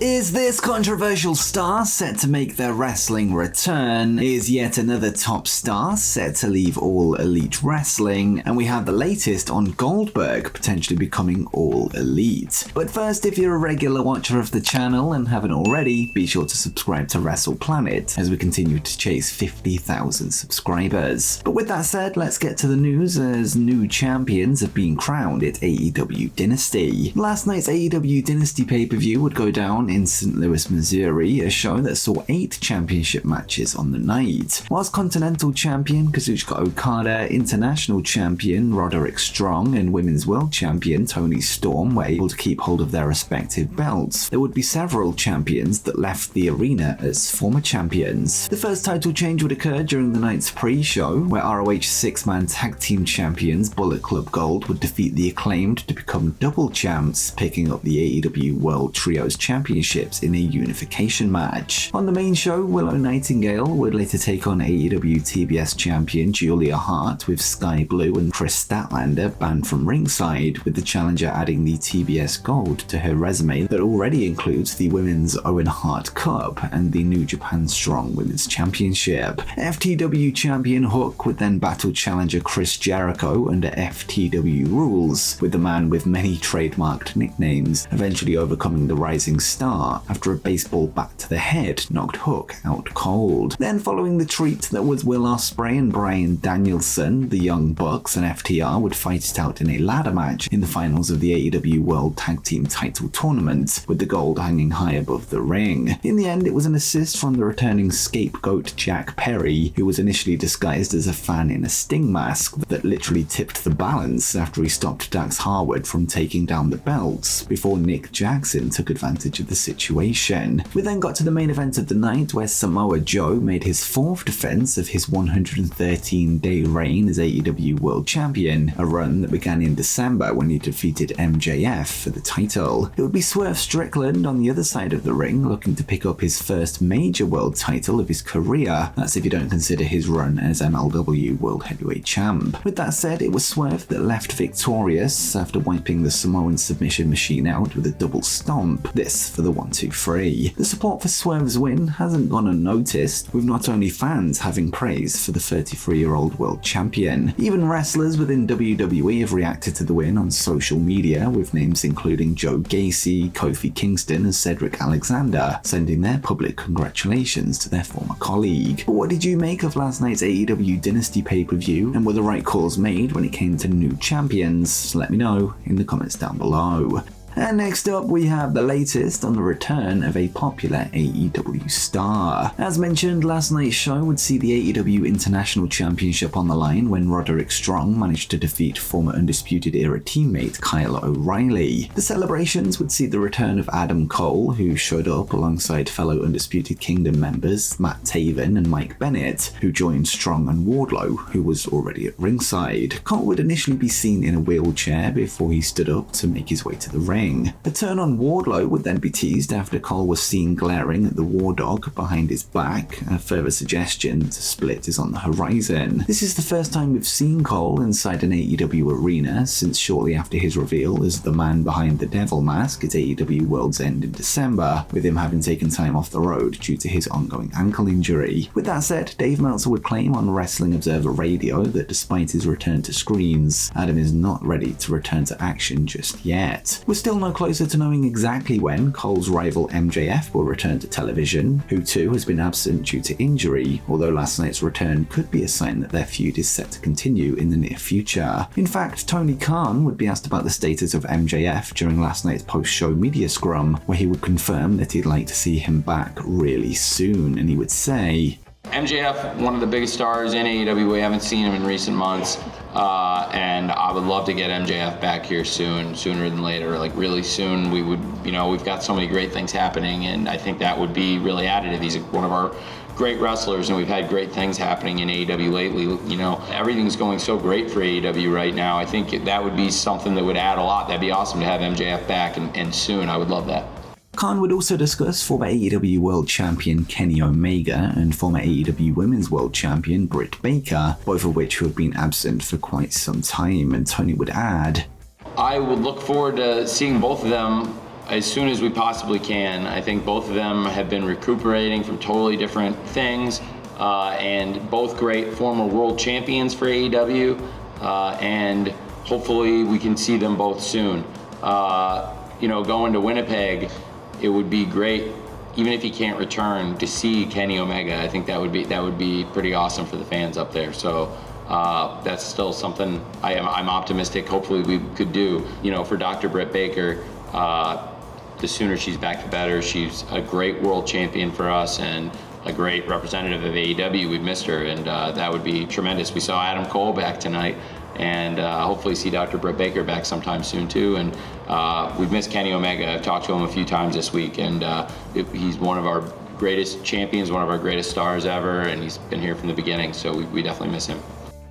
Is this controversial star set to make their wrestling return? Is yet another top star set to leave All Elite Wrestling? And we have the latest on Goldberg potentially becoming All Elite. But first, if you're a regular watcher of the channel and haven't already, be sure to subscribe to Wrestle Planet as we continue to chase 50,000 subscribers. But with that said, let's get to the news as new champions have been crowned at AEW Dynasty. Last night's AEW Dynasty pay-per-view would go down in St. Louis, Missouri, a show that saw 8 championship matches on the night. Whilst Continental Champion Kazuchika Okada, International Champion Roderick Strong, and Women's World Champion Toni Storm were able to keep hold of their respective belts, there would be several champions that left the arena as former champions. The first title change would occur during the night's pre-show, where ROH 6-man tag team champions Bullet Club Gold would defeat the Acclaimed to become double champs, picking up the AEW World Trios Championships in a unification match. On the main show, Willow Nightingale would later take on AEW TBS champion Julia Hart, with Sky Blue and Chris Statlander banned from ringside, with the challenger adding the TBS Gold to her resume that already includes the Women's Owen Hart Cup and the New Japan Strong Women's Championship. FTW champion Hook would then battle challenger Chris Jericho under FTW rules, with the man with many trademarked nicknames eventually overcoming the Rising Star after a baseball bat to the head knocked Hook out cold. Then, following the treat that was Will Ospreay and Bryan Danielson, the Young Bucks and FTR would fight it out in a ladder match in the finals of the AEW World Tag Team Title Tournament, with the gold hanging high above the ring. In the end, it was an assist from the returning scapegoat Jack Perry, who was initially disguised as a fan in a Sting mask, that literally tipped the balance after he stopped Dax Harwood from taking down the belts, before Nick Jackson took advantage of the situation. We then got to the main event of the night, where Samoa Joe made his 4th defense of his 113-day reign as AEW World Champion, a run that began in December when he defeated MJF for the title. It would be Swerve Strickland on the other side of the ring, looking to pick up his first major world title of his career. That's if you don't consider his run as MLW World Heavyweight Champ. With that said, it was Swerve that left victorious after wiping the Samoan submission machine out with a double stomp. This for the 1-2-3. The support for Swerve's win hasn't gone unnoticed, with not only fans having praise for the 33-year-old world champion. Even wrestlers within WWE have reacted to the win on social media, with names including Joe Gacy, Kofi Kingston and Cedric Alexander sending their public congratulations to their former colleague. But what did you make of last night's AEW Dynasty pay-per-view, and were the right calls made when it came to new champions? Let me know in the comments down below. And next up, we have the latest on the return of a popular AEW star. As mentioned, last night's show would see the AEW International Championship on the line when Roderick Strong managed to defeat former Undisputed Era teammate Kyle O'Reilly. The celebrations would see the return of Adam Cole, who showed up alongside fellow Undisputed Kingdom members Matt Taven and Mike Bennett, who joined Strong and Wardlow, who was already at ringside. Cole would initially be seen in a wheelchair before he stood up to make his way to the ring. A turn on Wardlow would then be teased after Cole was seen glaring at the War Dog behind his back. A further suggestion that a split is on the horizon. This is the first time we've seen Cole inside an AEW arena since shortly after his reveal as the man behind the Devil Mask at AEW World's End in December, with him having taken time off the road due to his ongoing ankle injury. With that said, Dave Meltzer would claim on Wrestling Observer Radio that despite his return to screens, Adam is not ready to return to action just yet. We're still no closer to knowing exactly when Cole's rival MJF will return to television, who too has been absent due to injury, although last night's return could be a sign that their feud is set to continue in the near future. In fact, Tony Khan would be asked about the status of MJF during last night's post-show media scrum, where he would confirm that he'd like to see him back really soon, and he would say, MJF, one of the biggest stars in AEW. We haven't seen him in recent months, and I would love to get MJF back here soon, sooner than later, like really soon. We would, we've got so many great things happening, and I think that would be really additive. He's one of our great wrestlers, and we've had great things happening in AEW lately. Everything's going so great for AEW right now. I think that would be something that would add a lot. That'd be awesome to have MJF back, and soon. I would love that. Khan would also discuss former AEW World Champion Kenny Omega and former AEW Women's World Champion Britt Baker, both of which have been absent for quite some time, and Tony would add, I would look forward to seeing both of them as soon as we possibly can. I think both of them have been recuperating from totally different things, and both great former world champions for AEW, and hopefully we can see them both soon. Going to Winnipeg, it would be great, even if he can't return, to see Kenny Omega. I think that would be pretty awesome for the fans up there. So that's still something I'm optimistic. Hopefully we could do. For Dr. Britt Baker, the sooner she's back, the better. She's a great world champion for us and a great representative of AEW. We've missed her, and that would be tremendous. We saw Adam Cole back tonight, and hopefully see Dr. Britt Baker back sometime soon too. And we've missed Kenny Omega. I've talked to him a few times this week, and he's one of our greatest champions, one of our greatest stars ever, and he's been here from the beginning, so we definitely miss him.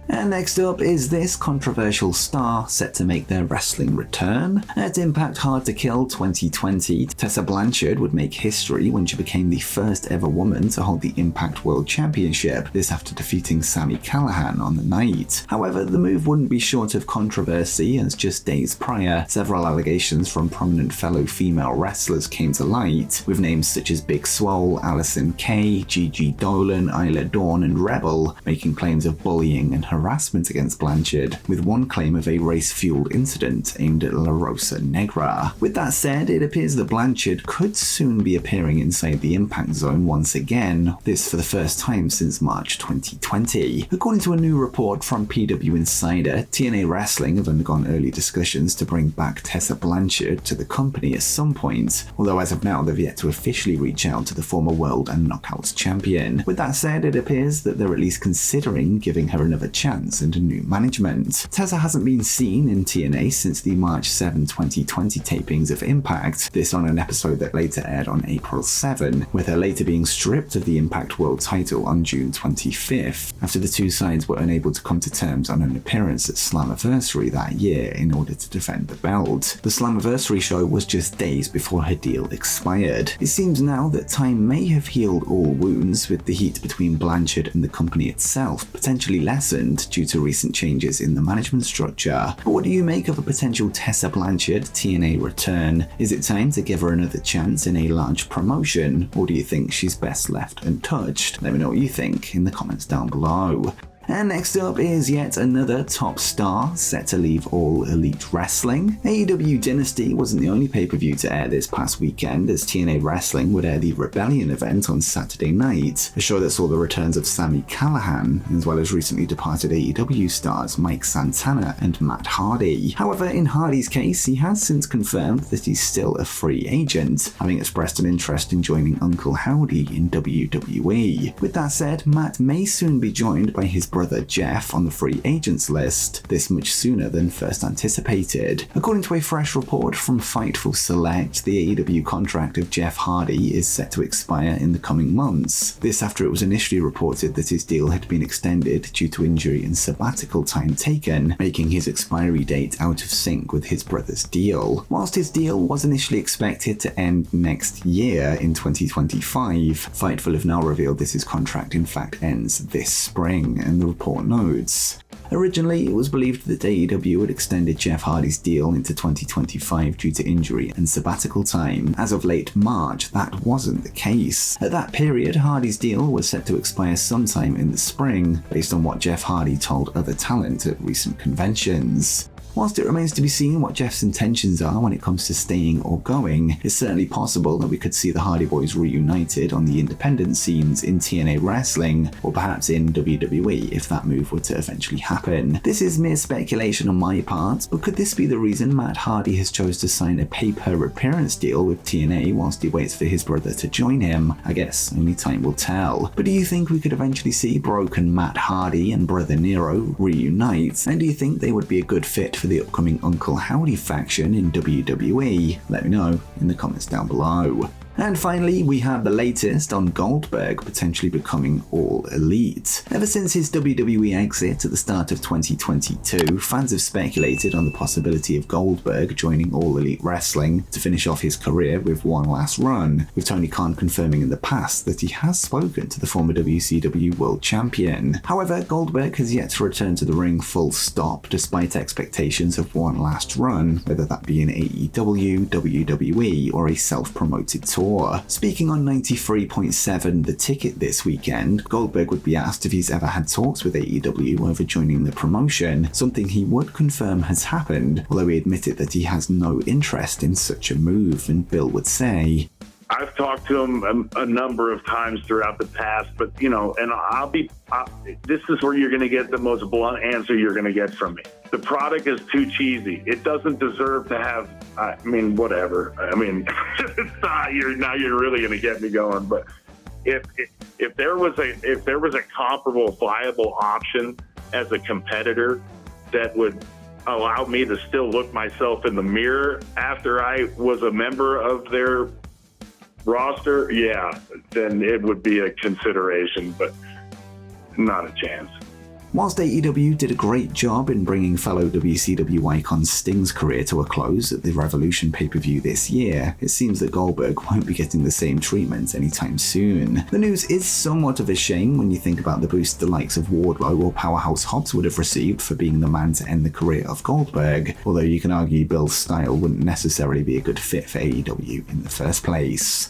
And next up is this controversial star set to make their wrestling return. At Impact Hard to Kill 2020, Tessa Blanchard would make history when she became the first ever woman to hold the Impact World Championship, this after defeating Sami Callihan on the night. However, the move wouldn't be short of controversy, as just days prior, several allegations from prominent fellow female wrestlers came to light, with names such as Big Swole, Allison Kay, Gigi Dolan, Isla Dawn, and Rebel making claims of bullying and harassment against Blanchard, with one claim of a race-fueled incident aimed at La Rosa Negra. With that said, it appears that Blanchard could soon be appearing inside the Impact Zone once again, this for the first time since March 2020. According to a new report from PW Insider, TNA Wrestling have undergone early discussions to bring back Tessa Blanchard to the company at some point, although as of now they've yet to officially reach out to the former World and Knockouts champion. With that said, it appears that they're at least considering giving her another chance and a new management. Tessa hasn't been seen in TNA since the March 7, 2020 tapings of Impact, this on an episode that later aired on April 7, with her later being stripped of the Impact World title on June 25th, after the two sides were unable to come to terms on an appearance at Slammiversary that year in order to defend the belt. The Slammiversary show was just days before her deal expired. It seems now that time may have healed all wounds, with the heat between Blanchard and the company itself potentially lessened due to recent changes in the management structure. But what do you make of a potential Tessa Blanchard TNA return? Is it time to give her another chance in a large promotion, or do you think she's best left untouched? Let me know what you think in the comments down below. And next up is yet another top star set to leave All Elite Wrestling. AEW Dynasty wasn't the only pay-per-view to air this past weekend, as TNA Wrestling would air the Rebellion event on Saturday night, a show that saw the returns of Sami Callihan, as well as recently departed AEW stars Mike Santana and Matt Hardy. However, in Hardy's case, he has since confirmed that he's still a free agent, having expressed an interest in joining Uncle Howdy in WWE. With that said, Matt may soon be joined by his brother Jeff on the free agents list, this much sooner than first anticipated. According to a fresh report from Fightful Select, the AEW contract of Jeff Hardy is set to expire in the coming months. This after it was initially reported that his deal had been extended due to injury and sabbatical time taken, making his expiry date out of sync with his brother's deal. Whilst his deal was initially expected to end next year in 2025, Fightful have now revealed that his contract in fact ends this spring, and the report notes. Originally, it was believed that AEW had extended Jeff Hardy's deal into 2025 due to injury and sabbatical time. As of late March, that wasn't the case. At that period, Hardy's deal was set to expire sometime in the spring, based on what Jeff Hardy told other talent at recent conventions. Whilst it remains to be seen what Jeff's intentions are when it comes to staying or going, it's certainly possible that we could see the Hardy Boys reunited on the independent scenes in TNA Wrestling, or perhaps in WWE if that move were to eventually happen. This is mere speculation on my part, but could this be the reason Matt Hardy has chose to sign a pay-per-appearance deal with TNA whilst he waits for his brother to join him? I guess only time will tell. But do you think we could eventually see broken Matt Hardy and brother Nero reunite? And do you think they would be a good fit for the upcoming Uncle Howdy faction in WWE? Let me know in the comments down below. And finally, we have the latest on Goldberg potentially becoming All Elite. Ever since his WWE exit at the start of 2022, fans have speculated on the possibility of Goldberg joining All Elite Wrestling to finish off his career with one last run, with Tony Khan confirming in the past that he has spoken to the former WCW World Champion. However, Goldberg has yet to return to the ring full stop, despite expectations of one last run, whether that be in AEW, WWE, or a self-promoted tour. Speaking on 93.7 The Ticket this weekend, Goldberg would be asked if he's ever had talks with AEW over joining the promotion, something he would confirm has happened, although he admitted that he has no interest in such a move, and Bill would say, I've talked to him a number of times throughout the past, but, you know, and this is where you're going to get the most blunt answer you're going to get from me. The product is too cheesy. It doesn't deserve to have, whatever. Now you're really going to get me going. But if there was a comparable, viable option as a competitor that would allow me to still look myself in the mirror after I was a member of their roster, yeah, then it would be a consideration, but not a chance. Whilst AEW did a great job in bringing fellow WCW icon Sting's career to a close at the Revolution pay-per-view this year, it seems that Goldberg won't be getting the same treatment anytime soon. The news is somewhat of a shame when you think about the boost the likes of Wardlow or Powerhouse Hobbs would have received for being the man to end the career of Goldberg, although you can argue Bill's style wouldn't necessarily be a good fit for AEW in the first place.